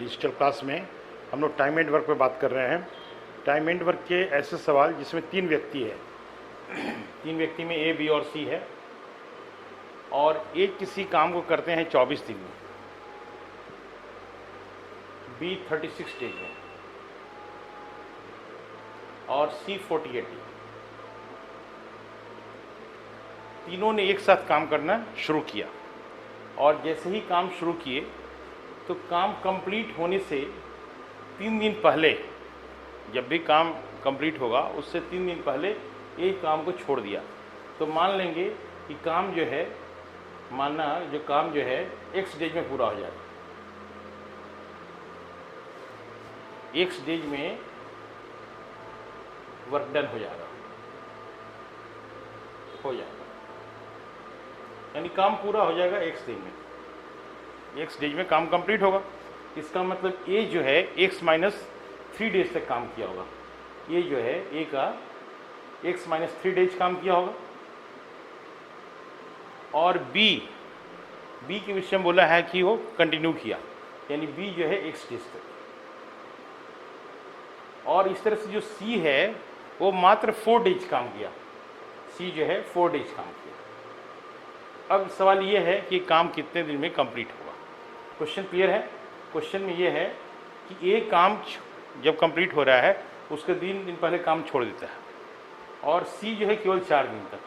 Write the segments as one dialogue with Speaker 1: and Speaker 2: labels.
Speaker 1: Digital class में हम लोग टाइम एंड वर्क पे बात कर रहे हैं। टाइम एंड वर्क के ऐसे सवाल जिसमें 3 व्यक्ति है, 3 व्यक्ति में ए, बी और सी है, और एक किसी काम को करते हैं 24 दिन में, बी 36 डेज में और सी 48 डेज। तीनों ने एक साथ काम करना शुरू किया और जैसे ही काम शुरू किए तो काम कंप्लीट होने से 3 दिन पहले, जब भी काम कंप्लीट होगा उससे 3 दिन पहले एक काम को छोड़ दिया, तो मान लेंगे कि काम जो है, मानना जो काम जो है x डेज में पूरा हो जाएगा, x डेज में वर्क डन हो जाएगा, यानी काम पूरा हो जाएगा x डेज में, x डेज में काम कंप्लीट होगा। इसका मतलब a जो है x माइनस 3 डेज तक काम किया होगा, ये जो है a का x माइनस 3 डेज काम किया होगा। और b के विषय में बोला है कि वो कंटिन्यू किया, यानी b जो है x डेज तक। और इस तरह से जो c है वो मात्र 4 डेज काम किया, c जो है 4 डेज काम किया। अब सवाल ये है कि काम कितने दिन में कंप्लीट होगा। क्वेश्चन क्लियर है? क्वेश्चन में ये है कि एक काम जब कंप्लीट हो रहा है उसके 3 दिन पहले काम छोड़ देता है, और सी जो है केवल 4 दिन तक।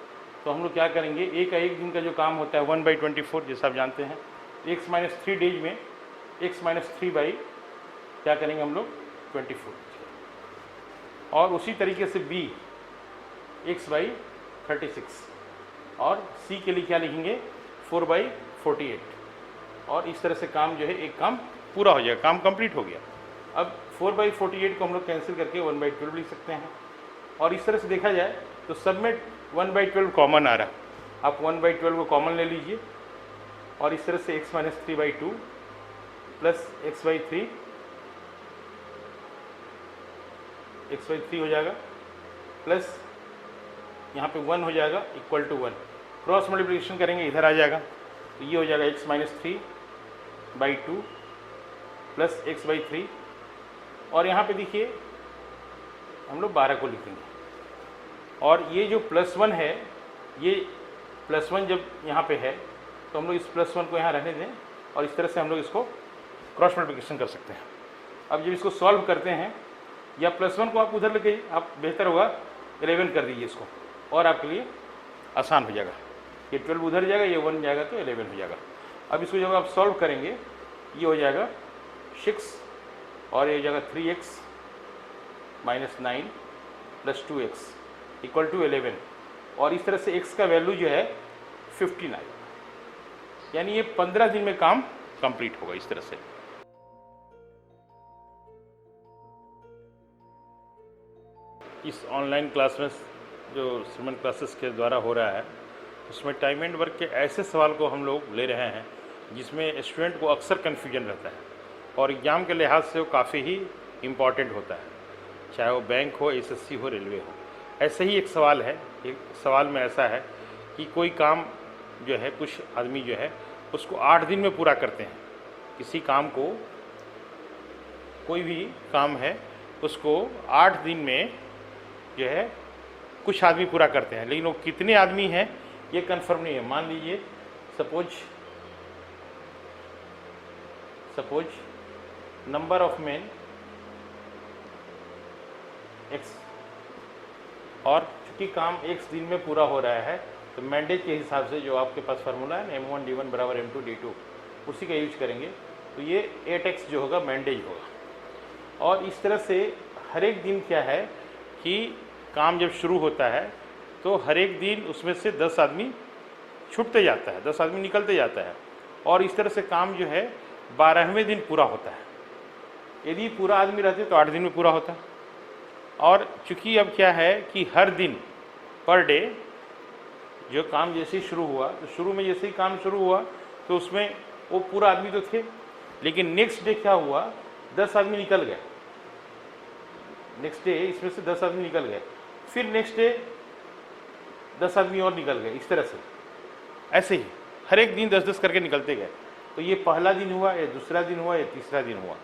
Speaker 1: तो हम लोग क्या करेंगे, एक दिन का जो काम होता है 1/24, जैसा आप जानते हैं, x माइनस 3 डेज में x माइनस 3 बाई क्या करेंगे हम लोग 24, और उसी तरीके से b x बाई 36, और c के लिए क्या लिखेंगे 4/48, और इस तरह से काम जो है एक काम पूरा हो जाएगा, काम कंप्लीट हो गया। अब 4/48 को हम लोग कैंसिल करके 1/12 लिख सकते हैं, और इस तरह से देखा जाए तो सब में 1/12 कॉमन आ रहा है, आप 1/12 को कॉमन ले लीजिए, और इस तरह से x माइनस 3/2 प्लस x/3 हो जाएगा, प्लस यहाँ पे 1 हो जाएगा इक्वल टू 1, क्रॉस मल्टीप्लिकेशन करेंगे इधर आ जाएगा, तो ये हो जाएगा x माइनस 3/2 प्लस x/3, और यहाँ पे देखिए हम लोग 12 को लिखेंगे, और ये जो +1 है, ये +1 जब यहाँ पे है तो हम लोग इस +1 को यहाँ रहने दें, और इस तरह से हम लोग इसको क्रॉस मल्टीप्लिकेशन कर सकते हैं। अब जब इसको सॉल्व करते हैं, या +1 को आप उधर लेके, आप बेहतर होगा 11 कर दीजिए इसको, और आपके लिए आसान हो जाएगा। ये 12 उधर जाएगा, ये 1 जाएगा तो 11 हो जाएगा। अब इसको जब आप सॉल्व करेंगे, ये हो जाएगा 6, और ये हो जाएगा 3x minus 9 plus 2x equal to 11, और इस तरह से x का वैल्यू जो है 15 आएगा, यानी ये 15 दिन में काम कंप्लीट होगा। इस तरह से इस ऑनलाइन क्लास में जो सिमन क्लासेस के द्वारा हो रहा है, उसमें टाइम एंड वर्क के ऐसे सवाल को हम लोग ले रहे हैं जिसमें स्टूडेंट को अक्सर कन्फ्यूजन रहता है, और एग्ज़ाम के लिहाज से वो काफ़ी ही इम्पॉर्टेंट होता है, चाहे वो बैंक हो, एसएससी हो, रेलवे हो। ऐसे ही एक सवाल है, एक सवाल में ऐसा है कि कोई काम जो है, कुछ आदमी जो है उसको 8 दिन में पूरा करते हैं। किसी काम को, कोई भी काम है उसको 8 दिन में जो है कुछ आदमी पूरा करते हैं, लेकिन वो कितने आदमी हैं ये कंफर्म नहीं है। मान लीजिए suppose number of man x, और चूँकि काम x दिन में पूरा हो रहा है तो मैंडेज के हिसाब से जो आपके पास फार्मूला है m1 d1 बराबर m2 d2, उसी का यूज करेंगे, तो ये 8x जो होगा मैंडेज होगा। और इस तरह से हर एक दिन क्या है कि काम जब शुरू होता है तो हर एक दिन उसमें से 10 आदमी छूटते जाता है, 10 आदमी निकलते जाता है, और इस तरह से काम जो है 12वें दिन पूरा होता है। यदि पूरा आदमी रहते तो 8 दिन में पूरा होता है। और चूँकि अब क्या है कि हर दिन पर डे जो काम जैसे ही शुरू हुआ, तो शुरू में जैसे ही काम शुरू हुआ तो उसमें वो पूरा आदमी तो थे, लेकिन नेक्स्ट डे क्या हुआ, 10 आदमी निकल गए, नेक्स्ट डे इसमें से 10 आदमी निकल गए, फिर नेक्स्ट डे 10 आदमी और निकल गए। इस तरह से ऐसे ही हर एक दिन 10-10 करके निकलते गए। तो ये पहला दिन हुआ, ये दूसरा दिन हुआ, ये तीसरा दिन हुआ।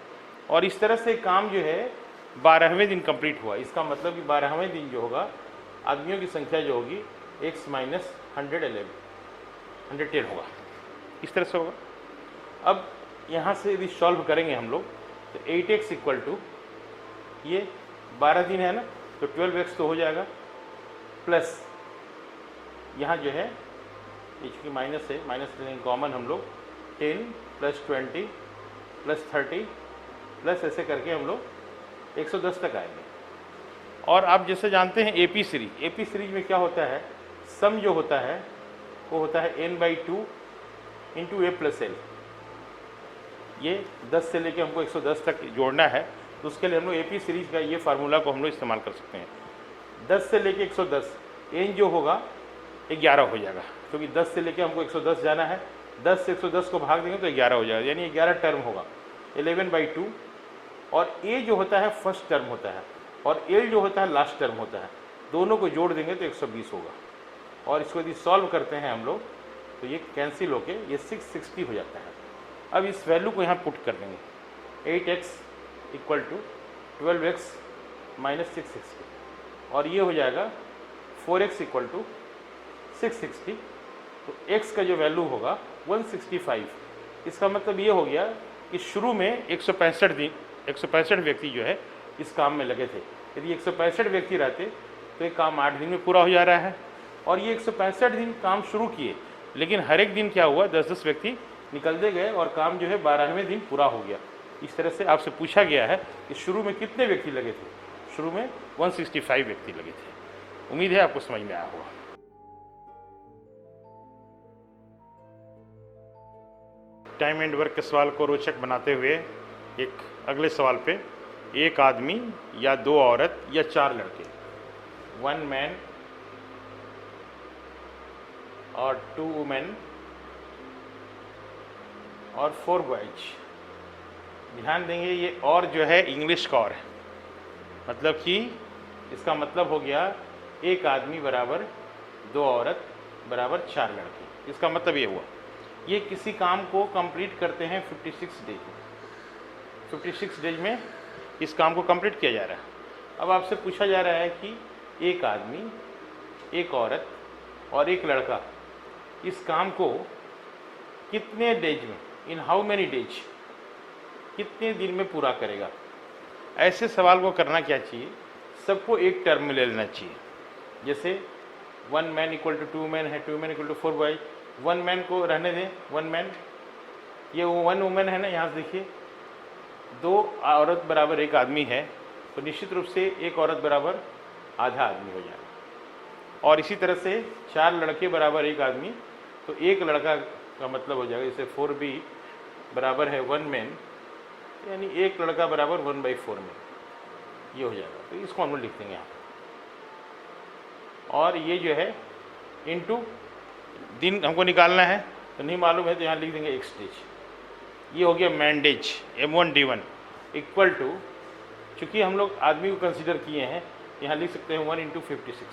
Speaker 1: और इस तरह से काम जो है 12वें दिन कंप्लीट हुआ। इसका मतलब कि 12वें दिन जो होगा आदमियों की संख्या जो होगी x माइनस 110 होगा, इस तरह से होगा। अब यहाँ से यदि सॉल्व करेंगे हम लोग तो 8x इक्वल टू ये 12 दिन है ना, तो 12x तो हो जाएगा, प्लस यहाँ जो है इसकी माइनस है, माइनस लेंगे कॉमन हम लोग, 10 प्लस 20 प्लस 30 प्लस ऐसे करके हम लोग 110 तक आएंगे। और आप जैसे जानते हैं एपी सीरीज में क्या होता है, सम जो होता है वो होता है n/2 into a plus L. ये 10 से लेके हमको 110 तक जोड़ना है, तो उसके लिए हम लोग एपी सीरीज का ये फार्मूला को हम लोग इस्तेमाल कर सकते हैं। 10 से लेके 110 n जो होगा 11 हो जाएगा, क्योंकि 10 से लेके हमको 110 जाना है, 10 से 110 को भाग देंगे तो 11 हो जाएगा, यानी 11 टर्म होगा 11/2। और a जो होता है फर्स्ट टर्म होता है और l जो होता है लास्ट टर्म होता है, दोनों को जोड़ देंगे तो 120 होगा। और इसको यदि सॉल्व करते हैं हम लोग तो ये कैंसिल होके ये 660 हो जाता है। अब इस वैल्यू को यहाँ पुट कर देंगे, 8x equal to 12x minus 660, और ये हो जाएगा 4x इक्वल टू 660। तो x का जो वैल्यू होगा 165। इसका मतलब ये हो गया कि शुरू में 165 व्यक्ति जो है इस काम में लगे थे। यदि 165 व्यक्ति रहते तो ये काम 8 दिन में पूरा हो जा रहा है। और ये 165 दिन काम शुरू किए, लेकिन हर एक दिन क्या हुआ, 10-10 व्यक्ति निकलते गए और काम जो है 12वें दिन पूरा हो गया। इस तरह से आपसे पूछा गया है कि शुरू में कितने व्यक्ति लगे थे। शुरू में 165 व्यक्ति लगे थे। उम्मीद है आपको समझ में आया होगा। टाइम एंड वर्क के सवाल को रोचक बनाते हुए एक अगले सवाल पे, एक आदमी या 2 औरत या 4 लड़के, 1 मैन और 2 वुमेन और 4 बॉयज। ध्यान देंगे ये और जो है इंग्लिश का और है, मतलब कि इसका मतलब हो गया एक आदमी बराबर 2 औरत बराबर 4 लड़के। इसका मतलब ये हुआ ये किसी काम को कंप्लीट करते हैं 56 डेज में। 56 डेज में इस काम को कंप्लीट किया जा रहा है। अब आपसे पूछा जा रहा है कि एक आदमी, एक औरत और एक लड़का इस काम को कितने डेज में, इन हाउ मैनी डेज, कितने दिन में पूरा करेगा। ऐसे सवाल को करना क्या चाहिए, सबको एक टर्म में ले लेना चाहिए। जैसे 1 मैन इक्वल टू 2 मैन है, 2 man equal to 4 boy. 1 man को रहने दें, 1 मैन, ये 1 वुमेन है ना, यहाँ से देखिए 2 औरत बराबर 1 आदमी है, तो निश्चित रूप से 1 औरत बराबर आधा आदमी हो जाएगा। और इसी तरह से 4 लड़के बराबर 1 आदमी, तो 1 लड़का का मतलब हो जाएगा, जैसे 4b बराबर है 1 मैन, यानी 1 लड़का बराबर 1/4 में, ये हो जाएगा। तो इसको हम लोग लिख देंगे यहाँ। और ये जो है इनटू दिन हमको निकालना है, तो नहीं मालूम है तो यहाँ लिख देंगे एक स्टेज। ये हो गया मैंडेज M1D1 इक्वल टू, चूँकि हम लोग आदमी को कंसिडर किए हैं, यहाँ लिख सकते हैं 1 × 56।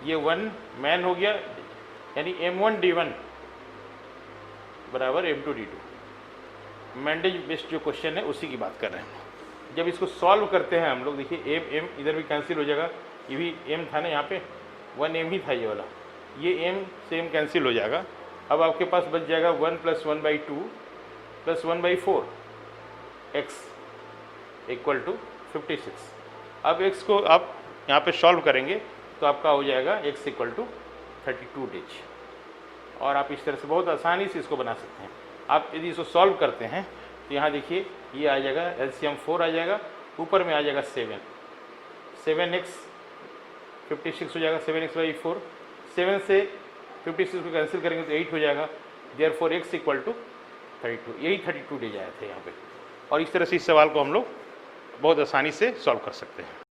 Speaker 1: ये 1 मैन हो गया, यानी M1D1 बराबर M2D2। मैंडेज बेस्ड जो क्वेश्चन है उसी की बात कर रहे हैं। जब इसको सॉल्व करते हैं हम लोग, देखिए M इधर भी कैंसिल हो जाएगा, ये भी M था ना, यहाँ पे 1M ही था ये वाला, ये M से M कैंसिल हो जाएगा। अब आपके पास बच जाएगा 1 + 1/2 + 1/4 x इक्वल टू 56। अब x को आप यहाँ पे सॉल्व करेंगे तो आपका हो जाएगा x इक्वल टू 32 डेज। और आप इस तरह से बहुत आसानी से इसको बना सकते हैं। आप यदि इसको सॉल्व करते हैं तो यहाँ देखिए ये आ जाएगा LCM 4 आ जाएगा, ऊपर में आ जाएगा 7x 56 हो जाएगा, 7x/4। 7 से 56 को कैंसिल करेंगे तो 8 हो जाएगा, देयरफॉर x इक्वल टू 32। यही 32 डेज आए थे यहाँ पे। और इस तरह से इस सवाल को हम लोग बहुत आसानी से सॉल्व कर सकते हैं।